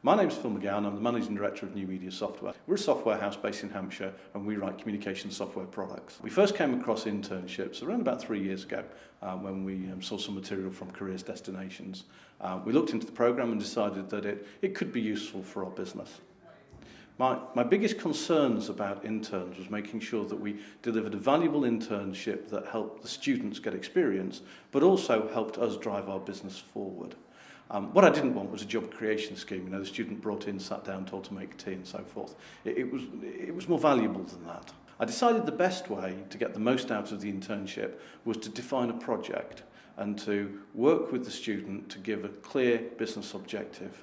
My name's Phil McGowan, I'm the Managing Director of New Media Software. We're a software house based in Hampshire and we write communication software products. We first came across internships around about 3 years ago when we saw some material from Careers Destinations. We looked into the programme and decided that it could be useful for our business. My biggest concerns about interns was making sure that we delivered a valuable internship that helped the students get experience, but also helped us drive our business forward. What I didn't want was a job creation scheme. The student brought in, sat down, told to make tea and so forth. It was more valuable than that. I decided the best way to get the most out of the internship was to define a project and to work with the student to give a clear business objective.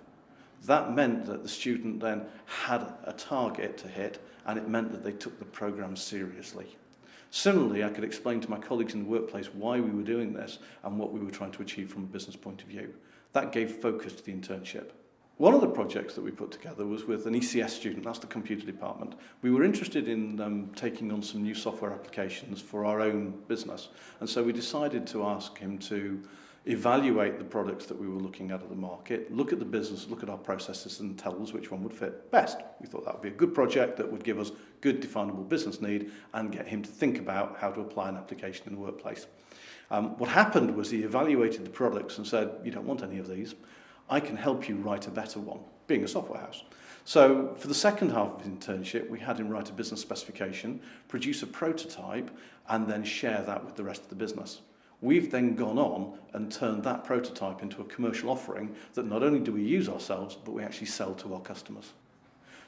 That meant that the student then had a target to hit, and it meant that they took the programme seriously. Similarly, I could explain to my colleagues in the workplace why we were doing this and what we were trying to achieve from a business point of view. That gave focus to the internship. One of the projects that we put together was with an ECS student, that's the computer department. We were interested in taking on some new software applications for our own business, and so we decided to ask him to evaluate the products that we were looking at the market, look at the business, look at our processes and tell us which one would fit best. We thought that would be a good project that would give us good definable business need and get him to think about how to apply an application in the workplace. What happened was he evaluated the products and said, you don't want any of these, I can help you write a better one, being a software house. So for the second half of the internship, we had him write a business specification, produce a prototype, and then share that with the rest of the business. We've then gone on and turned that prototype into a commercial offering that not only do we use ourselves, but we actually sell to our customers.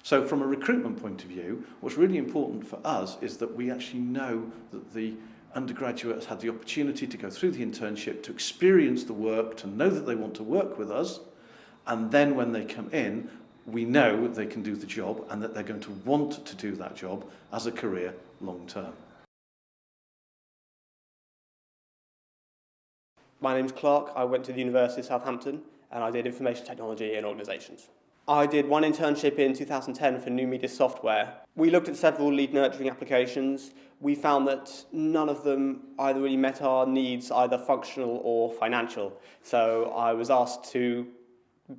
So from a recruitment point of view, what's really important for us is that we actually know that the undergraduates had the opportunity to go through the internship, to experience the work, to know that they want to work with us, and then when they come in, we know that they can do the job and that they're going to want to do that job as a career long term. My name's Clark. I went to the University of Southampton and I did information technology in organisations. I did one internship in 2010 for new media software. We looked at several lead nurturing applications. We found that none of them either really met our needs, either functional or financial. So I was asked to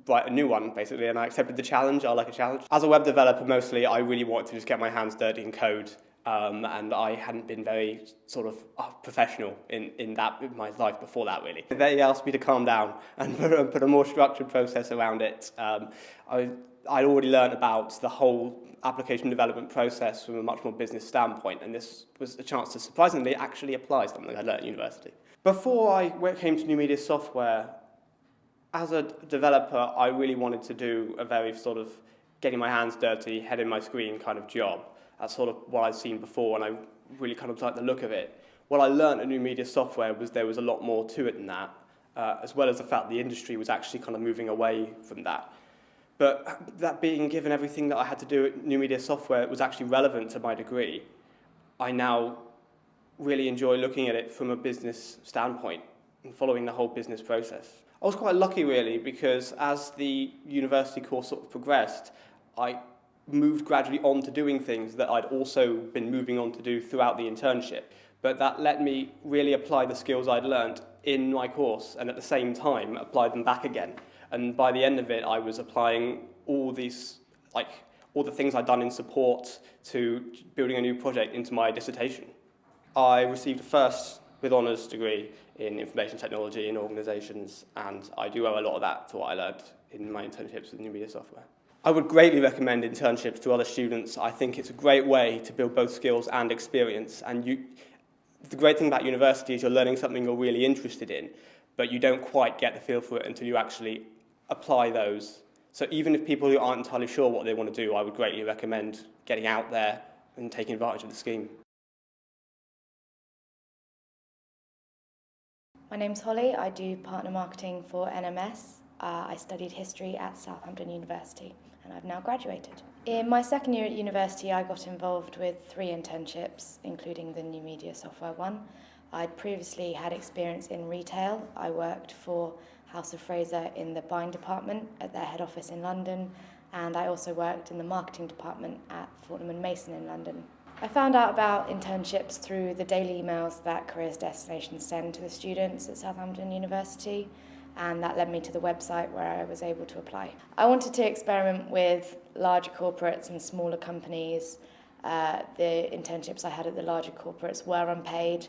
write a new one, basically, and I accepted the challenge. I like a challenge. As a web developer, mostly, I really wanted to just get my hands dirty in code. And I hadn't been very sort of professional in my life before that, really. They asked me to calm down and put a more structured process around it. I'd already learned about the whole application development process from a much more business standpoint, and this was a chance to surprisingly actually apply something I learned at university. Before I came to new media software, as a developer, I really wanted to do a very sort of getting my hands dirty, head in my screen kind of job. That's sort of what I'd seen before, and I really kind of liked the look of it. What I learned at new media software was there was a lot more to it than that, as well as the fact the industry was actually kind of moving away from that. But that being given everything that I had to do at new media software was actually relevant to my degree, I now really enjoy looking at it from a business standpoint and following the whole business process. I was quite lucky, really, because as the university course sort of progressed, I moved gradually on to doing things that I'd also been moving on to do throughout the internship. But that let me really apply the skills I'd learnt in my course and at the same time apply them back again. And by the end of it, I was applying all the things I'd done in support to building a new project into my dissertation. I received a first with honours degree in information technology in organisations, and I do owe a lot of that to what I learned in my internships with new media software. I would greatly recommend internships to other students. I think it's a great way to build both skills and experience. And the great thing about university is you're learning something you're really interested in, but you don't quite get the feel for it until you actually apply those. So even if people who aren't entirely sure what they want to do, I would greatly recommend getting out there and taking advantage of the scheme. My name's Holly. I do partner marketing for NMS. I studied history at Southampton University and I've now graduated. In my second year at university, I got involved with 3 internships, including the new media software one. I'd previously had experience in retail. I worked for House of Fraser in the buying department at their head office in London, and I also worked in the marketing department at Fortnum & Mason in London. I found out about internships through the daily emails that Careers Destinations send to the students at Southampton University, and that led me to the website where I was able to apply. I wanted to experiment with larger corporates and smaller companies. The internships I had at the larger corporates were unpaid.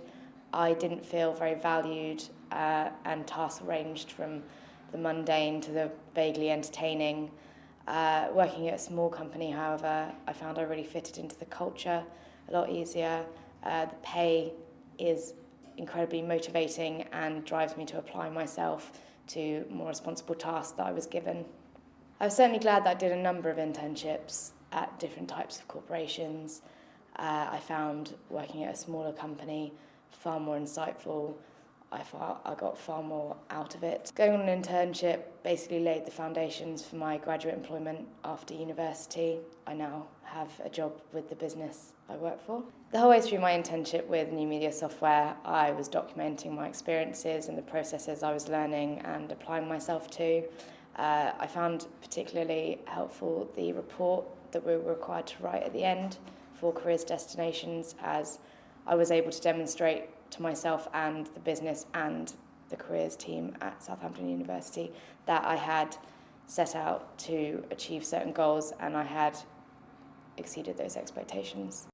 I didn't feel very valued, and tasks ranged from the mundane to the vaguely entertaining. Working at a small company, however, I found I really fitted into the culture a lot easier. The pay is incredibly motivating and drives me to apply myself to more responsible tasks that I was given. I was certainly glad that I did a number of internships at different types of corporations. I found working at a smaller company far more insightful. I got far more out of it. Going on an internship basically laid the foundations for my graduate employment after university. I now have a job with the business I work for. The whole way through my internship with New Media Software, I was documenting my experiences and the processes I was learning and applying myself to. I found particularly helpful the report that we were required to write at the end for careers destinations, as I was able to demonstrate to myself and the business and the careers team at Southampton University that I had set out to achieve certain goals and I had exceeded those expectations.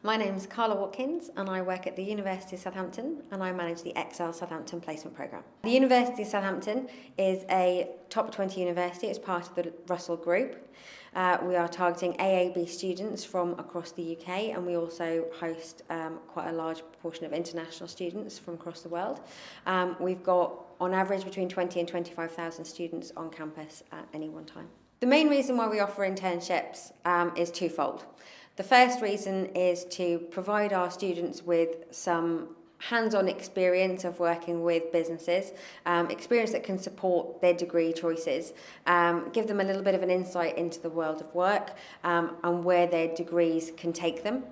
My name is Carla Watkins and I work at the University of Southampton and I manage the Excel Southampton Placement Programme. The University of Southampton is a top 20 university as part of the Russell Group. We are targeting AAB students from across the UK and we also host quite a large proportion of international students from across the world. We've got on average between 20 and 25,000 students on campus at any one time. The main reason why we offer internships is twofold. The first reason is to provide our students with some hands-on experience of working with businesses, experience that can support their degree choices, give them a little bit of an insight into the world of work and where their degrees can take them,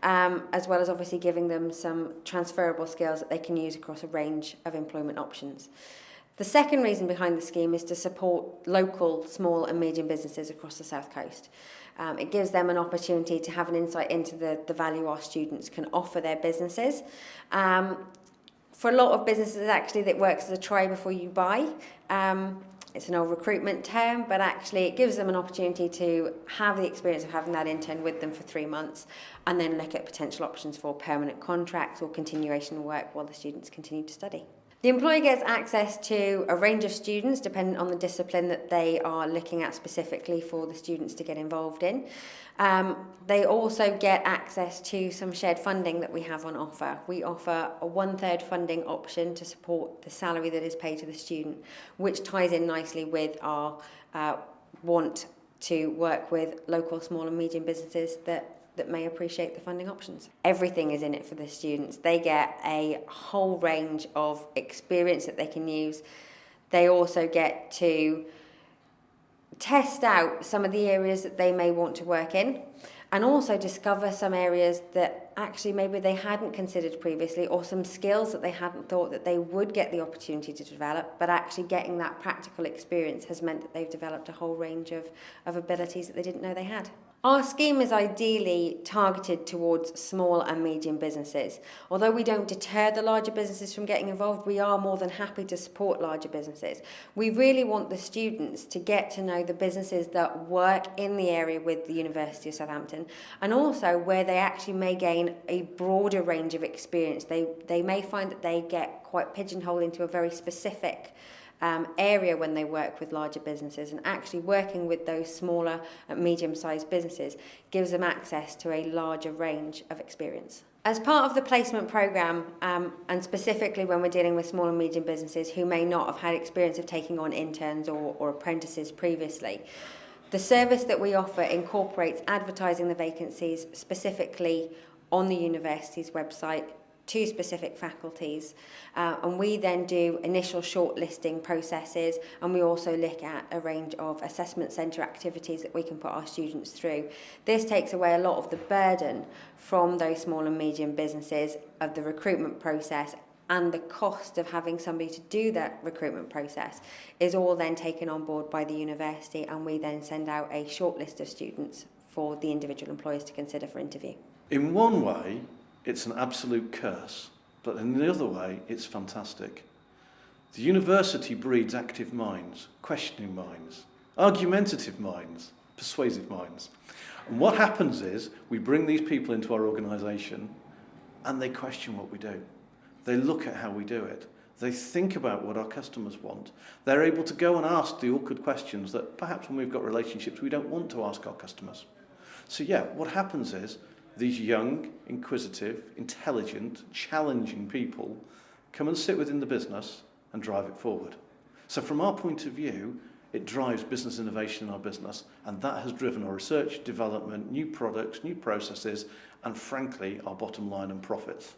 as well as obviously giving them some transferable skills that they can use across a range of employment options. The second reason behind the scheme is to support local small and medium businesses across the South Coast. It gives them an opportunity to have an insight into the value our students can offer their businesses. For a lot of businesses, actually, that works as a try before you buy. It's an old recruitment term, but actually it gives them an opportunity to have the experience of having that intern with them for 3 months and then look at potential options for permanent contracts or continuation of work while the students continue to study. The employer gets access to a range of students depending on the discipline that they are looking at specifically for the students to get involved in. They also get access to some shared funding that we have on offer. We offer a 1/3 funding option to support the salary that is paid to the student, which ties in nicely with our want to work with local small and medium businesses that may appreciate the funding options. Everything is in it for the students. They get a whole range of experience that they can use. They also get to test out some of the areas that they may want to work in and also discover some areas that actually maybe they hadn't considered previously or some skills that they hadn't thought that they would get the opportunity to develop, but actually getting that practical experience has meant that they've developed a whole range of abilities that they didn't know they had. Our scheme is ideally targeted towards small and medium businesses. Although we don't deter the larger businesses from getting involved, we are more than happy to support larger businesses. We really want the students to get to know the businesses that work in the area with the University of Southampton and also where they actually may gain a broader range of experience. They may find that they get quite pigeonholed into a very specific area when they work with larger businesses, and actually working with those smaller and medium-sized businesses gives them access to a larger range of experience. As part of the placement programme, and specifically when we're dealing with small and medium businesses who may not have had experience of taking on interns or apprentices previously, the service that we offer incorporates advertising the vacancies specifically on the university's website to specific faculties, and we then do initial shortlisting processes, and we also look at a range of assessment centre activities that we can put our students through. This takes away a lot of the burden from those small and medium businesses of the recruitment process, and the cost of having somebody to do that recruitment process is all then taken on board by the university, and we then send out a short list of students for the individual employers to consider for interview. In one way, it's an absolute curse, but in the other way, it's fantastic. The university breeds active minds, questioning minds, argumentative minds, persuasive minds. And what happens is we bring these people into our organisation and they question what we do. They look at how we do it. They think about what our customers want. They're able to go and ask the awkward questions that perhaps when we've got relationships we don't want to ask our customers. So yeah, what happens is these young, inquisitive, intelligent, challenging people come and sit within the business and drive it forward. So from our point of view, it drives business innovation in our business, and that has driven our research, development, new products, new processes, and frankly, our bottom line and profits.